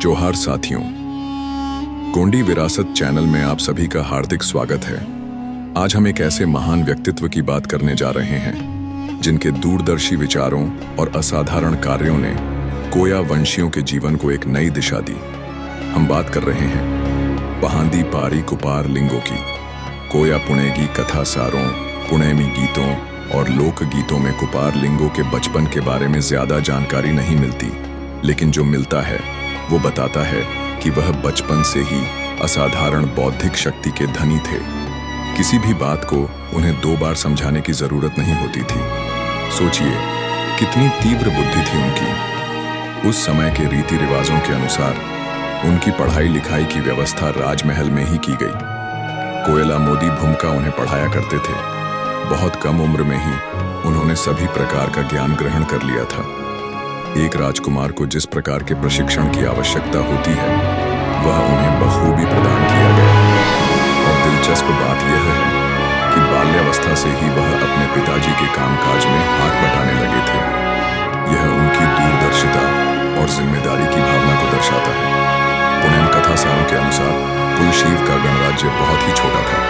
जोहार साथियों, गोंडी विरासत चैनल में आप सभी का हार्दिक स्वागत है। आज हम एक ऐसे महान व्यक्तित्व की बात करने जा रहे हैं जिनके दूरदर्शी विचारों और असाधारण कार्यों ने कोया वंशियों के जीवन को एक नई दिशा दी। हम बात कर रहे हैं पहांदी पारी कुपार लिंगों की। कोया पुणेगी कथा सारों, पुणेमी गीतों और लोक गीतों में कुपार लिंगों के बचपन के बारे में ज्यादा जानकारी नहीं मिलती, लेकिन जो मिलता है वो बताता है कि वह बचपन से ही असाधारण बौद्धिक शक्ति के धनी थे। किसी भी बात को उन्हें दो बार समझाने की जरूरत नहीं होती थी। सोचिए कितनी तीव्र बुद्धि थी उनकी। उस समय के रीति रिवाजों के अनुसार उनकी पढ़ाई लिखाई की व्यवस्था राजमहल में ही की गई। कोयला मोदी भूमिका उन्हें पढ़ाया करते थे। बहुत कम उम्र में ही उन्होंने सभी प्रकार का ज्ञान ग्रहण कर लिया था। एक राजकुमार को जिस प्रकार के प्रशिक्षण की आवश्यकता होती है वह उन्हें बखूबी प्रदान किया गया। और दिलचस्प बात यह है कि बाल्यावस्था से ही वह अपने पिताजी के कामकाज में हाथ बटाने लगे थे। यह उनकी दूरदर्शिता और जिम्मेदारी की भावना को दर्शाता है। पुणेम कथा सारों के अनुसार पुलशीव का गणराज्य बहुत ही छोटा था।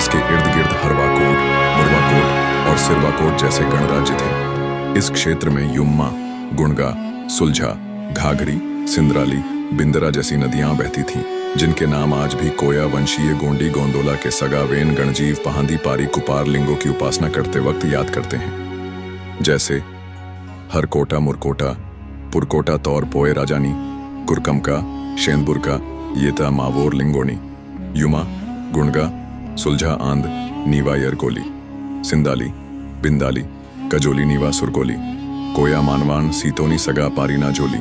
इसके इर्द गिर्द हरवाकोट, मुरवाकोट और सिरवाकोट जैसे गणराज्य थे। इस क्षेत्र में युम्मा, गुणगा, सुलझा, घाघरी, सिंदराली, बिंदरा जैसी नदियां बहती थीं, जिनके नाम आज भी कोया वंशीय गोंडी गोंदोला के सगावेन गणजीव पहांदी पारी कुपार लिंगों की उपासना करते वक्त याद करते हैं। जैसे हरकोटा मुरकोटा, पुरकोटा तौर पोए राजानी, कुरकमका, शेंदबुरका, येता मावोर लिंगोनी, युमा, गुणगा, सुलझा आंद, नीवा यरकोली, सिंदाली, बिंदाली, कजोली नीवा सुरकोली, कोया मानवान सीतोनी सगा पारीना जोली,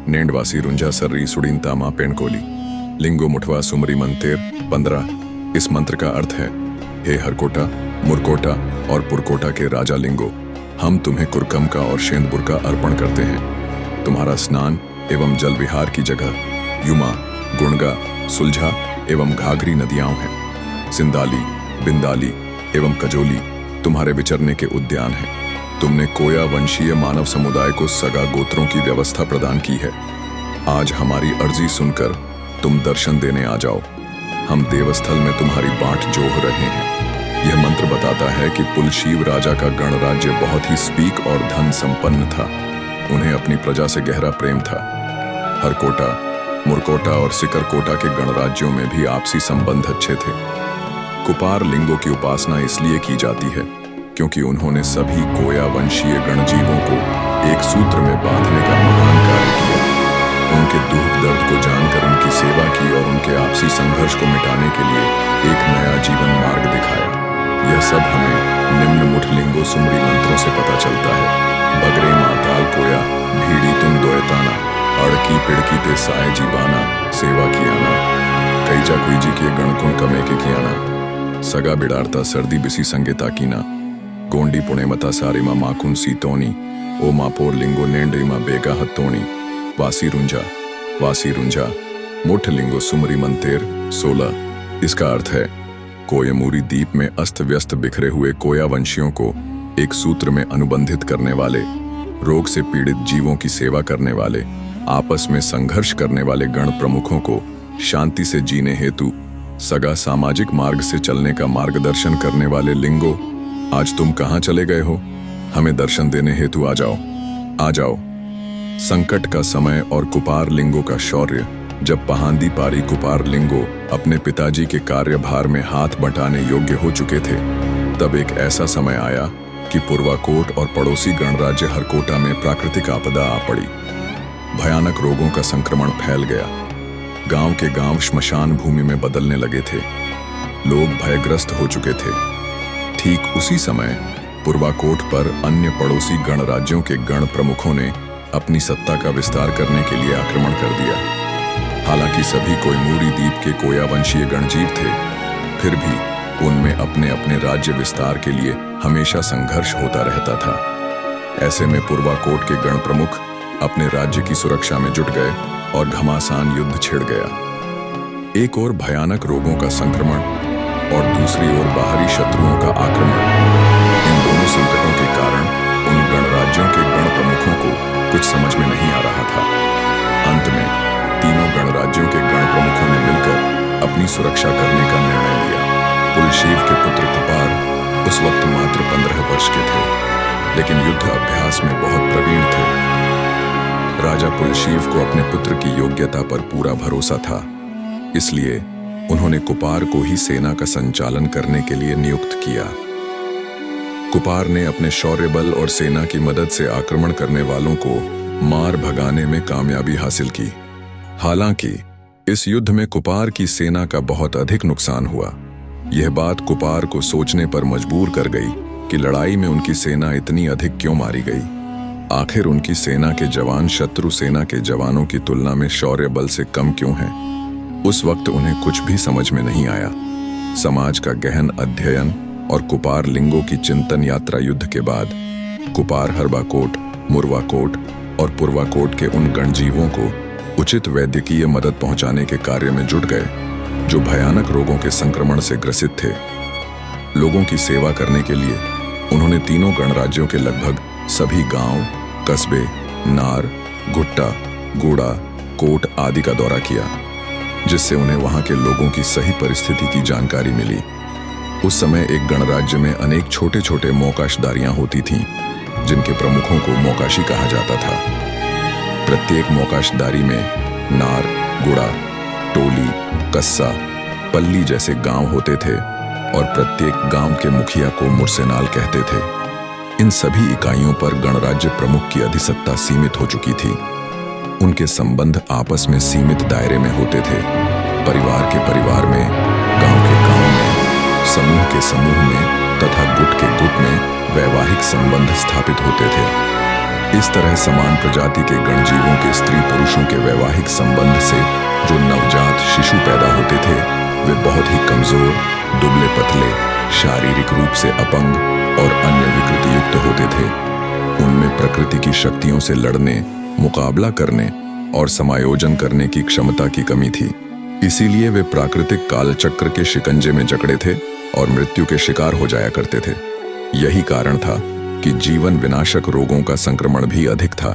नेंडवासी रुंजा सर्री सुड़ीनतामा पेणकोली, लिंगो मुठवा सुमरी मंतेर 15। इस मंत्र का अर्थ है, हे हरकोटा, मुरकोटा और पुरकोटा के राजा लिंगो, हम तुम्हें कुरकमका और शेंदबुरका अर्पण करते हैं। तुम्हारा स्नान एवं जल विहार की जगह युमा, गुणगा, सुलझा एवं घाघरी नदियां हैं। सिंदाली, बिंदाली एवं कजोली तुम्हारे विचरने के उद्यान हैं। तुमने कोया वंशीय मानव समुदाय को सगा गोत्रों की व्यवस्था प्रदान की है। आज हमारी अर्जी सुनकर तुम दर्शन देने आ जाओ। हम देवस्थल में तुम्हारी बाट जोह रहे हैं। यह मंत्र बताता है कि पुलशीव राजा का गणराज्य बहुत ही स्पीक और धन संपन्न था। उन्हें अपनी प्रजा से गहरा प्रेम था। हरकोटा, मुरकोटा और सिकरकोटा के गणराज्यों में भी आपसी संबंध अच्छे थे। कुपार लिंगों की उपासना इसलिए की जाती है क्योंकि उन्होंने सभी कोया वंशीय गणजीवों को एक सूत्र में बांधने का महान कार्य किया। उनके दुख दर्द को जानकर उनकी सेवा की और उनके आपसी संघर्ष को मिटाने के लिए एक नया जीवन मार्ग दिखाया। यह सब हमें निम्न मुठ लिंगो सुमरी मंत्रों से पता चलता है। बगरे माताल कोया, भीड़ी तुम दोयताना, अड़की पिड़की ते साए जीबाना, सेवा कियाना, कैजा कुईजी के गणकुन कमे के कियाना, सगा बिडारता सर्दी बिसी संगे ताकीना, गोंडी पुणे मता सारिमा माकुन सीतोनी, ओ मापोर लिंगो नेंडीमा बेगा हत्तोनी, वासी रुंझा, मुठ लिंगो सुमरी मंतेर 16। इसका अर्थ है, कोयमूरी द्वीप में अस्त व्यस्त बिखरे हुए कोया वंशियों को एक सूत्र में अनुबंधित करने वाले, रोग से पीड़ित जीवों की सेवा करने वाले, आपस में संघर्ष करने वाले गण प्रमुखों को शांति से जीने हेतु सगा सामाजिक मार्ग से चलने का मार्गदर्शन करने वाले लिंगो, आज तुम कहां चले गए हो? हमें दर्शन देने हेतु आ जाओ, आ जाओ। संकट का समय और कुपार लिंगों का शौर्य। जब पहांदी पारी कुपार लिंगो अपने पिताजी के कार्यभार में हाथ बटाने योग्य हो चुके थे, तब एक ऐसा समय आया कि पुरवाकोट और पड़ोसी गणराज्य हरकोटा में प्राकृतिक आपदा आ पड़ी। भयानक रोगों का संक्रमण फैल गया। गांव के गांव श्मशान भूमि में बदलने लगे थे। लोग भयग्रस्त हो चुके थे। ठीक उसी समय पुरवाकोट पर अन्य पड़ोसी गणराज्यों के गण प्रमुखों ने अपनी सत्ता का विस्तार करने के लिए आक्रमण कर दिया। हालांकि सभी कोयमूरी द्वीप के कोया वंशीय गणजीव थे, फिर भी उनमें अपने अपने राज्य विस्तार के लिए हमेशा संघर्ष होता रहता था। ऐसे में पुरवाकोट के गण प्रमुख अपने राज्य की सुरक्षा में जुट गए और घमासान युद्ध छिड़ गया। एक ओर भयानक रोगों का संक्रमण और दूसरी ओर बाहरी शत्रुओं का आक्रमण। इन दोनों संकटों के कारण उन गणराज्यों के गण प्रमुखों को कुछ समझ में नहीं आ रहा था। अंत में तीनों सुरक्षा करने का निर्णय लिया। पुलशीव के पुत्र कुपार उस वक्त मात्र 15 वर्ष के थे, लेकिन युद्ध अभ्यास में बहुत प्रवीण थे। राजा पुलशीव को अपने पुत्र की योग्यता पर पूरा भरोसा था, इसलिए उन्होंने कुपार को ही सेना का संचालन करने के लिए नियुक्त किया। कुपार ने अपने शौर्य बल और सेना की मदद से आक्रमण करने वालों को मार भगाने में कामयाबी हासिल की। हालांकि इस युद्ध में कुपार की सेना का बहुत अधिक नुकसान हुआ। यह बात कुपार को सोचने पर मजबूर कर गई कि लड़ाई में उनकी सेना इतनी अधिक क्यों मारी गई। आखिर उनकी सेना के जवान शत्रु सेना के जवानों की तुलना में शौर्य बल से कम क्यों हैं? उस वक्त उन्हें कुछ भी समझ में नहीं आया। समाज का गहन अध्ययन और कुपार लिंगों की चिंतन यात्रा युद्ध के बाद कुपार हरबाकोट, मुरवाकोट और पुरवाकोट के उन गणजीवों को उचित वैद्यकीय मदद पहुंचाने के कार्य में जुट गए जो भयानक रोगों के संक्रमण से ग्रसित थे। लोगों की सेवा करने के लिए उन्होंने तीनों गणराज्यों के लगभग सभी गांव, कस्बे, नार, गुट्टा, गोड़ा, कोट आदि का दौरा किया, जिससे उन्हें वहां के लोगों की सही परिस्थिति की जानकारी मिली। उस समय एक गणराज्य में अनेक छोटे छोटे मोकाशदारियां होती थीं, जिनके प्रमुखों को मोकाशी कहा जाता था। प्रत्येक मोकाशदारी में नार, गुड़ा, टोली, कस्सा, पल्ली जैसे गांव होते थे और प्रत्येक गांव के मुखिया को मुरसेनाल कहते थे। इन सभी इकाइयों पर गणराज्य प्रमुख की अधिसत्ता सीमित हो चुकी थी। उनके संबंध आपस में सीमित दायरे में होते थे। परिवार के परिवार में, गांव के गांव में, समूह के समूह में तथा गुट के गुट में वैवाहिक संबंध स्थापित होते थे। इस तरह समान प्रजाति के गणजीवों के स्त्री पुरुषों के वैवाहिक संबंध से जो नवजात शिशु पैदा होते थे, वे बहुत ही कमजोर, दुबले पतले, शारीरिक रूप से अपंग और अन्य विकृति युक्त होते थे। उनमें प्रकृति की शक्तियों से लड़ने, मुकाबला करने और समायोजन करने की क्षमता की कमी थी। इसीलिए वे प्राकृतिक कालचक्र के शिकंजे में जकड़े थे और मृत्यु के शिकार हो जाया करते थे। यही कारण था कि जीवन विनाशक रोगों का संक्रमण भी अधिक था।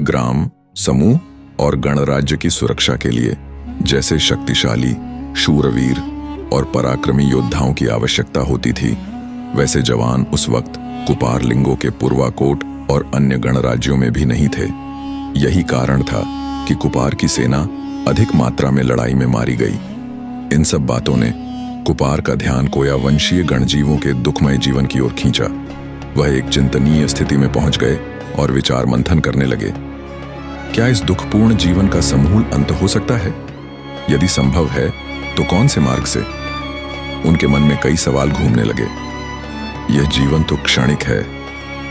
ग्राम, समूह और गणराज्य की सुरक्षा के लिए जैसे शक्तिशाली, शूरवीर और पराक्रमी योद्धाओं की आवश्यकता होती थी, वैसे जवान उस वक्त कुपार लिंगों के पुरवाकोट और अन्य गणराज्यों में भी नहीं थे। यही कारण था कि कुपार की सेना अधिक मात्रा में लड़ाई में मारी गई। इन सब बातों ने कुपार का ध्यान कोया वंशीय गणजीवों के दुखमय जीवन की ओर खींचा। वह एक चिंतनीय स्थिति में पहुंच गए और विचार मंथन करने लगे। क्या इस दुखपूर्ण जीवन का समूल अंत हो सकता है? यदि संभव है तो कौन से मार्ग से? उनके मन में कई सवाल घूमने लगे। यह जीवन तो क्षणिक है,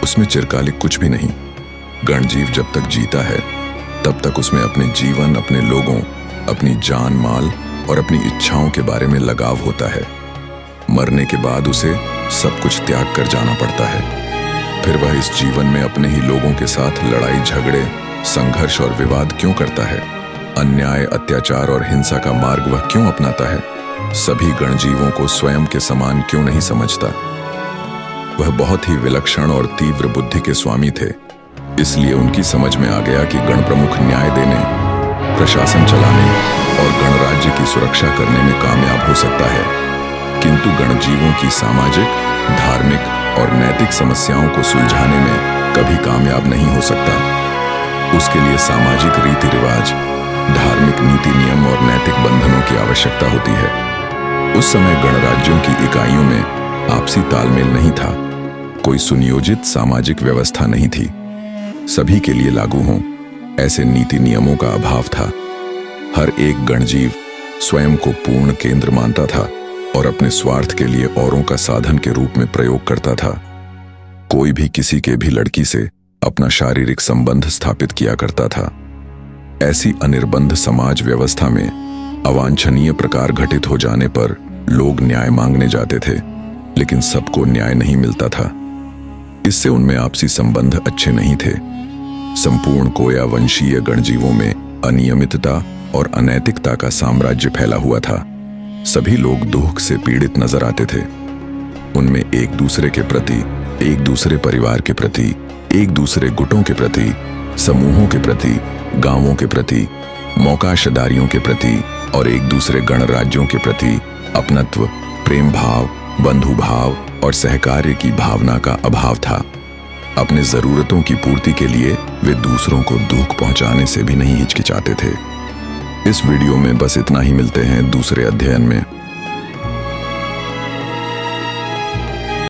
उसमें चिरकालिक कुछ भी नहीं। गणजीव जब तक जीता है तब तक उसमें अपने जीवन, अपने लोगों, अपनी जान माल और अपनी इच्छाओं के बारे में लगाव होता है। मरने के बाद उसे सब कुछ त्याग कर जाना पड़ता है। फिर वह इस जीवन में अपने ही लोगों के साथ लड़ाई झगड़े, संघर्ष और विवाद क्यों करता है? अन्याय, अत्याचार और हिंसा का मार्ग वह क्यों अपनाता है? सभी गणजीवों को स्वयं के समान क्यों नहीं समझता? वह बहुत ही विलक्षण और तीव्र बुद्धि के स्वामी थे, इसलिए उनकी समझ में आ गया कि गण प्रमुख न्याय देने, प्रशासन चलाने और गणराज्य की सुरक्षा करने में कामयाब हो सकता है, किंतु गणजीवों की सामाजिक, धार्मिक और नैतिक समस्याओं को सुलझाने में कभी कामयाब नहीं हो सकता। उसके लिए सामाजिक रीति रिवाज, धार्मिक नीति नियम और नैतिक बंधनों की आवश्यकता होती है। उस समय गणराज्यों की इकाइयों में आपसी तालमेल नहीं था, कोई सुनियोजित सामाजिक व्यवस्था नहीं थी, सभी के लिए लागू हों ऐसे नीति नियमों का अभाव था। हर एक गणजीव स्वयं को पूर्ण केंद्र मानता था और अपने स्वार्थ के लिए औरों का साधन के रूप में प्रयोग करता था। कोई भी किसी के भी लड़की से अपना शारीरिक संबंध स्थापित किया करता था। ऐसी अनिर्बंध समाज व्यवस्था में अवांछनीय प्रकार घटित हो जाने पर लोग न्याय मांगने जाते थे, लेकिन सबको न्याय नहीं मिलता था। इससे उनमें आपसी संबंध अच्छे नहीं थे। संपूर्ण कोया वंशीय गणजीवों में अनियमितता और अनैतिकता का साम्राज्य फैला हुआ था। सभी लोग दुख से पीड़ित नजर आते थे। उनमें एक दूसरे के प्रति, एक दूसरे परिवार के प्रति, एक दूसरे गुटों के प्रति, समूहों के प्रति, गांवों के प्रति, मौकाशदारियों के प्रति, और एक दूसरे गणराज्यों के प्रति अपनत्व, प्रेम भाव, बंधु भाव और सहकार्य की भावना का अभाव था। अपने जरूरतों की पूर्ति के लिए वे दूसरों को दुख पहुंचाने से भी नहीं हिचकिचाते थे। इस वीडियो में बस इतना ही, मिलते हैं दूसरे अध्ययन में।